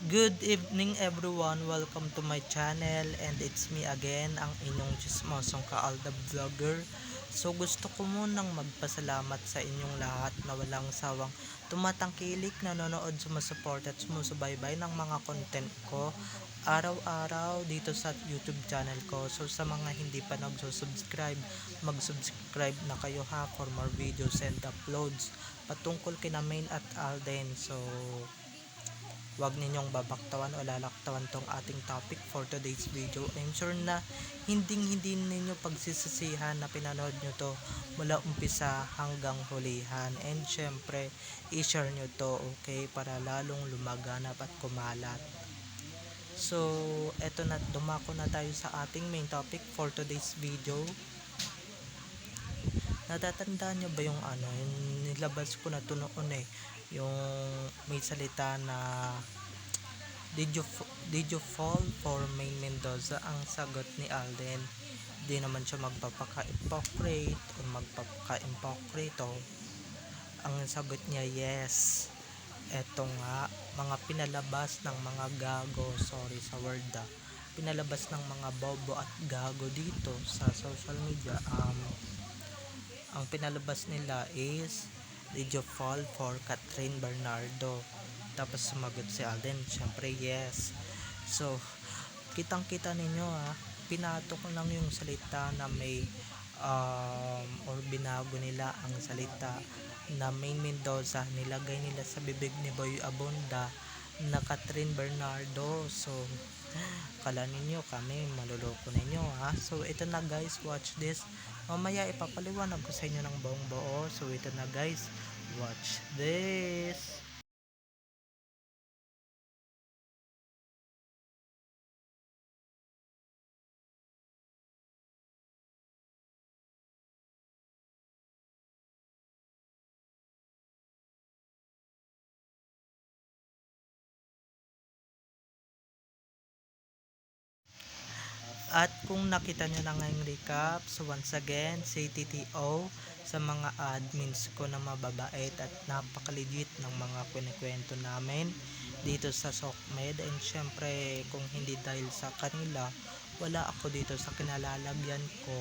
Good evening everyone, welcome to my channel and it's me again, ang inyong chismosong ka-Alda Vlogger. So gusto ko munang magpasalamat sa inyong lahat na walang sawang tumatangkilik, nanonood, sumusuport at sumusubaybay ng mga content ko araw-araw dito sa YouTube channel ko. So sa mga hindi pa nagsusubscribe, mag-subscribe na kayo ha for more videos and uploads patungkol kina Main at Alden. So wag ninyong babaktawan o lalaktawan tong ating topic for today's video. I'm sure na hindi ninyo pagsisisihan na pinanood nyo to mula umpisa hanggang hulihan. And syempre, i-share nyo to, okay? Para lalong lumaganap at kumalat. So, eto na, dumako na tayo sa ating main topic for today's video. Natatandaan nyo ba yung yung nilabas ko na to noon yung may salita na Did you fall for Main Mendoza? Ang sagot ni Alden, di naman siya magpapaka-hypocrite o magpapaka-impokrito. Ang sagot niya, yes. Eto nga, mga pinalabas ng mga gago, sorry sa word pinalabas ng mga bobo at gago dito sa social media. Ang pinalabas nila is, did you fall for Catherine Bernardo? Tapos sumagot si Alden, syempre yes. So, kitang kita ninyo pinatok lang yung salita na may or binago nila ang salita na Main Mendoza, nilagay nila sa bibig ni Boy Abunda na Catherine Bernardo. So, kala ninyo kami maluloko ninyo So, ito na guys, watch this. Mamaya ipapaliwanag ko sa inyo ng buong buo. So, ito na guys, watch this. At kung nakita nyo na ngayong recap, so once again, say TTO sa mga admins ko na mababait at napakaligit ng mga kwento namin dito sa SOCMED. And syempre, kung hindi dahil sa kanila, wala ako dito sa kinalalagyan ko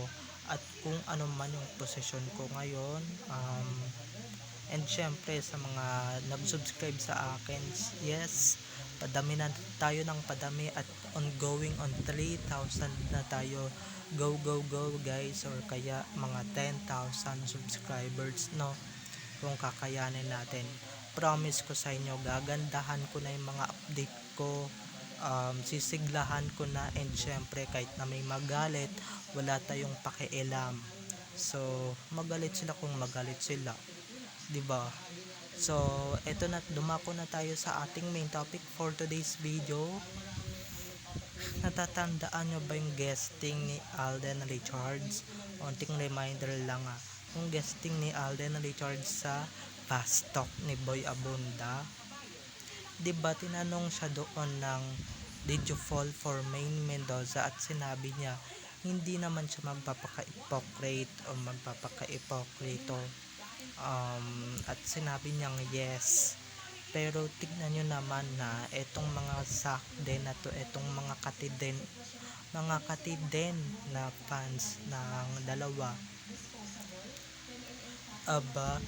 at kung ano man yung posisyon ko ngayon. And syempre sa mga nag-subscribe sa akin, yes, padami na tayo ng padami at ongoing on 3,000 na tayo. Go go go guys, or kaya mga 10,000 subscribers, no? Kung kakayanin natin. Promise ko sa inyo, gagandahan ko na yung mga update ko. Sisiglahan ko na, and syempre kahit na may magalit, wala tayong pakialam. So, magalit sila kung magalit sila, 'di ba? So, eto na, dumako na tayo sa ating main topic for today's video. Natatandaan nyo ba yung guesting ni Alden Richards? Unting reminder lang yung guesting ni Alden Richards sa Fast Talk ni Boy Abunda. 'Di ba tinanong siya doon ng did you fall for Main Mendoza, at sinabi niya hindi naman siya magpapaka-hypocrite o magpapaka-ipokrito. At sinabi niyang yes. Pero tignan nyo naman na etong mga sakden na to, etong mga katiden na fans ng dalawa, aba,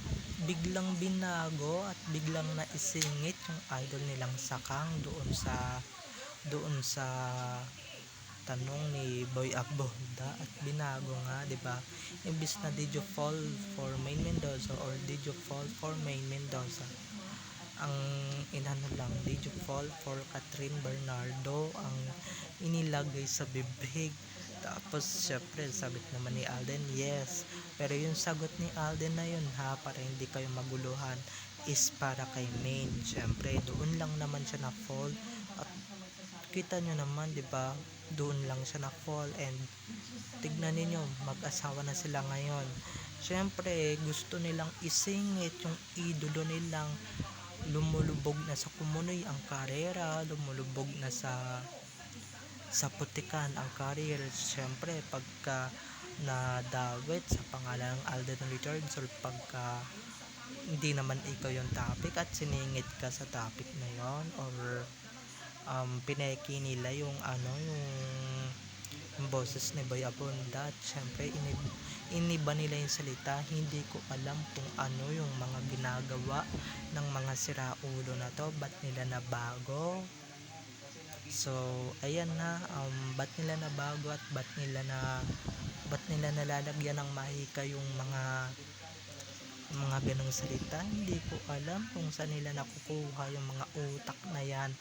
biglang binago at biglang naisingit yung idol nilang Sakang doon sa tanong ni Boy Abonda, at binago nga, 'di ba? Imbis na did you fall for Main Mendoza or did you fall for Main Mendoza, ang inano lang, did you fall for Catherine Bernardo ang inilagay sa bibig. Tapos syempre sagot naman ni Alden, yes. Pero yung sagot ni Alden na yun para hindi kayo maguluhan, is para kay Main. Syempre doon lang naman siya na fall, at kita nyo naman, 'di ba? Doon lang siya na fall, and tignan niyo, mag-asawa na sila ngayon. Syempre gusto nilang isingit yung idolo nilang lumulubog na sa kumunoy ang karera, lumulubog na sa putikan ang career. Syempre pagka nadawit sa pangalan ng Alden Richards, or pagka hindi naman ikaw yung topic at siningit ka sa topic na yon, or pineki nila yung yung boses ni Boy Abunda. At syempre iniba nila yung salita. Hindi ko alam kung ano yung mga ginagawa ng mga siraulo na to, ba't nila nabago. So ayan na, ba't nila nabago at ba't nila nalalagyan ng mahika yung mga ganong salita. Hindi ko alam kung saan nila nakukuha yung mga utak na yan,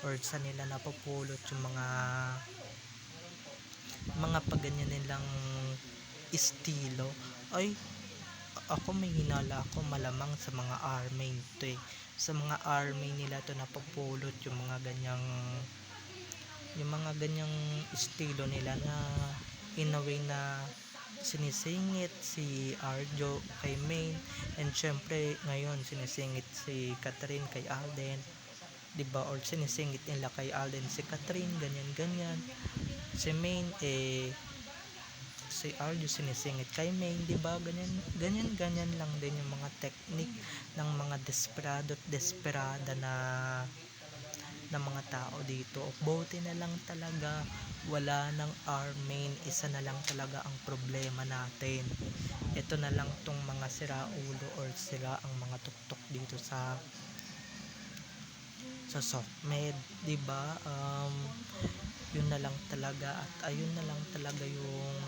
or saan nila napupulot yung mga pagganyan nilang estilo. Ay, ako may hinala ako, malamang sa mga army to eh. Sa mga army nila to napupulot yung mga ganyang estilo nila, na in a way na sinisingit si Arjo kay Main, and syempre ngayon sinisingit si Catherine kay Alden, 'di ba? Or sinisingit nila kay Alden si Catherine, ganyan ganyan. Si Main si Arjo sinisingit kay Main, 'di ba? Ganyan lang din yung mga technique ng mga desperado at desperada na mga tao dito. Buti na lang talaga wala ng armain, isa na lang talaga ang problema natin. Ito na lang tong mga siraulo or sira ang mga tuktok dito sa SOCMED, 'di ba? Yun na lang talaga, at ayun na lang talaga yung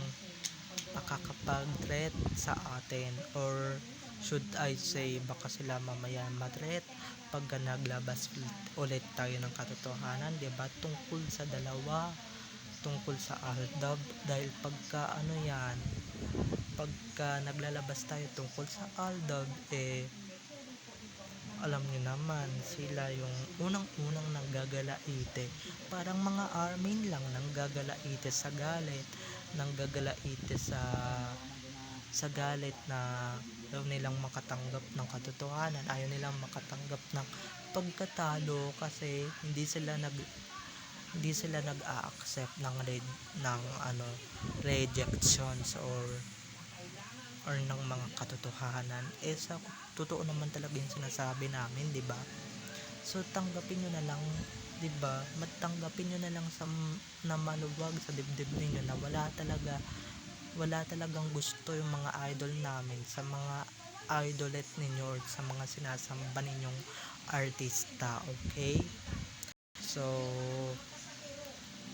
makakapag-threat sa atin, or should I say baka sila mamaya ma-threat pagka naglabas ulit tayo ng katotohanan, 'di ba? Tungkol sa dalawa, tungkol sa Aldab, dahil pagka naglalabas tayo tungkol sa Aldab, alam niyo naman sila yung unang-unang nanggagalaite. Parang mga armin lang nanggagalaite sa galit, nanggagalaite sa galit na ayaw nilang makatanggap ng katotohanan, ayaw nilang makatanggap ng pagkatalo, kasi hindi sila nag-a-accept ng rejections or ng mga katotohanan. Sa totoo naman talaga yung sinasabi namin, 'di ba? So tanggapin niyo na lang, 'di ba? Matanggapin niyo na lang na maluwag sa dibdib niyo na wala talagang gusto yung mga idol namin sa mga idolette ninyo or sa mga sinasamba ninyong artista, okay? So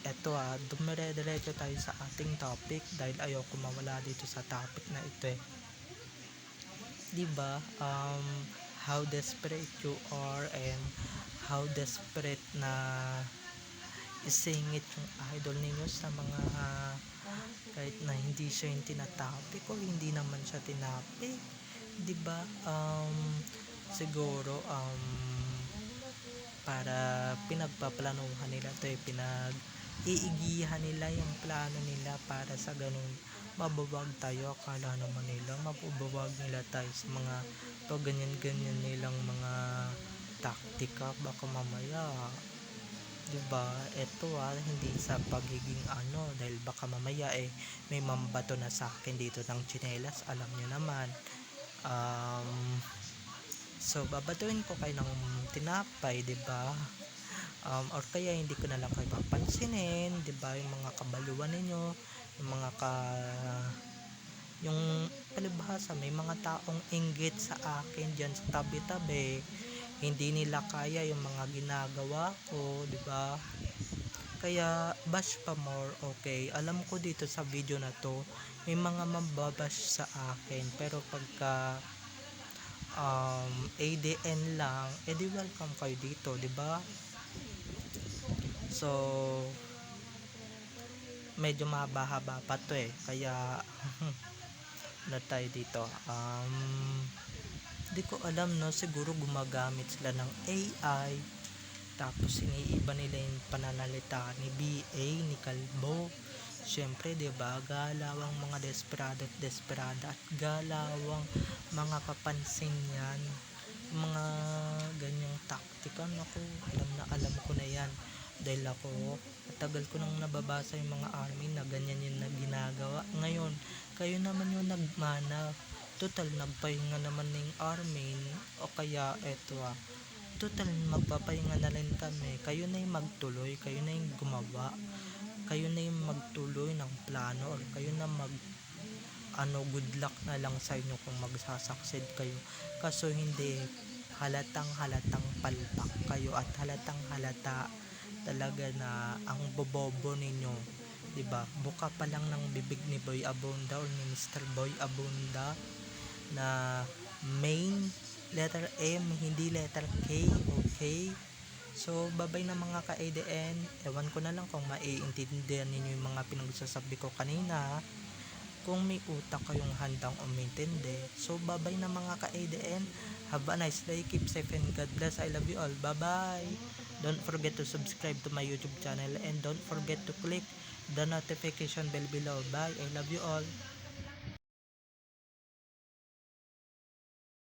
eto dumire-diretso tayo sa ating topic, dahil ayoko mawala dito sa topic na ito eh. 'Di ba? How desperate you are, and how desperate na isingit yung idol ninyo sa mga kahit na hindi siya yung tinatopic o hindi naman siya tinapik, 'di ba? Siguro para pinagpaplanuhan nila to iigihan nila yung plano nila para sa ganun mabuwag tayo. Akala naman nila mabubuwag nila tayo sa mga ganyan nilang mga taktika. Baka mamaya, 'di ba? Eto hindi sa pagiging dahil baka mamaya may mambato na sa akin dito ng tsinelas, alam niyo naman. So babatuin ko kayo ng tinapay, 'di ba? Or kaya hindi ko na lang kayo papansinin, 'di ba? Yung mga kabaluan ninyo, yung yung palibhasa, may mga taong inggit sa akin diyan sa tabi-tabi. Hindi nila kaya yung mga ginagawa ko, 'di ba? Kaya bash pa more, okay? Alam ko dito sa video na to may mga mababash sa akin, pero pagka ADN lang, edi welcome kayo dito, 'di ba? So medyo mahaba-haba pa to kaya na tayo dito. Di ko alam, no, siguro gumagamit sila ng AI, tapos iniiba nila yung pananalita ni BA, ni Kalbo. Syempre, 'di ba, galawang mga desperado at desperada, at galawang mga kapansin yan, mga ganyang taktika. Ako, alam ko na yan, dahil ako matagal ko nang nababasa yung mga army na ganyan yung ginagawa. Ngayon kayo naman yung nagmana, total nagpahinga naman ng army, o kaya eto total magpapahinga na rin kami. Kayo na yung magtuloy, kayo na yung gumawa, kayo na yung magtuloy ng plano, or kayo na good luck na lang sa inyo kung magsasucceed kayo. Kaso hindi, halatang palpak kayo at halatang halata talaga na ang bobobo ninyo, 'di ba? Buka pa lang ng bibig ni Boy Abunda or ni Mr. Boy Abunda na main letter M, hindi letter K, okay? So, babay na mga ka-ADN. Ewan ko na lang kung maiintindihan ninyo yung mga pinagsasabi ko kanina. Kung may utak kayong handang umintindi. So, babay na mga ka-ADN. Have a nice day. Keep safe and God bless. I love you all. Bye-bye. Don't forget to subscribe to my YouTube channel and don't forget to click the notification bell below. Bye. I love you all.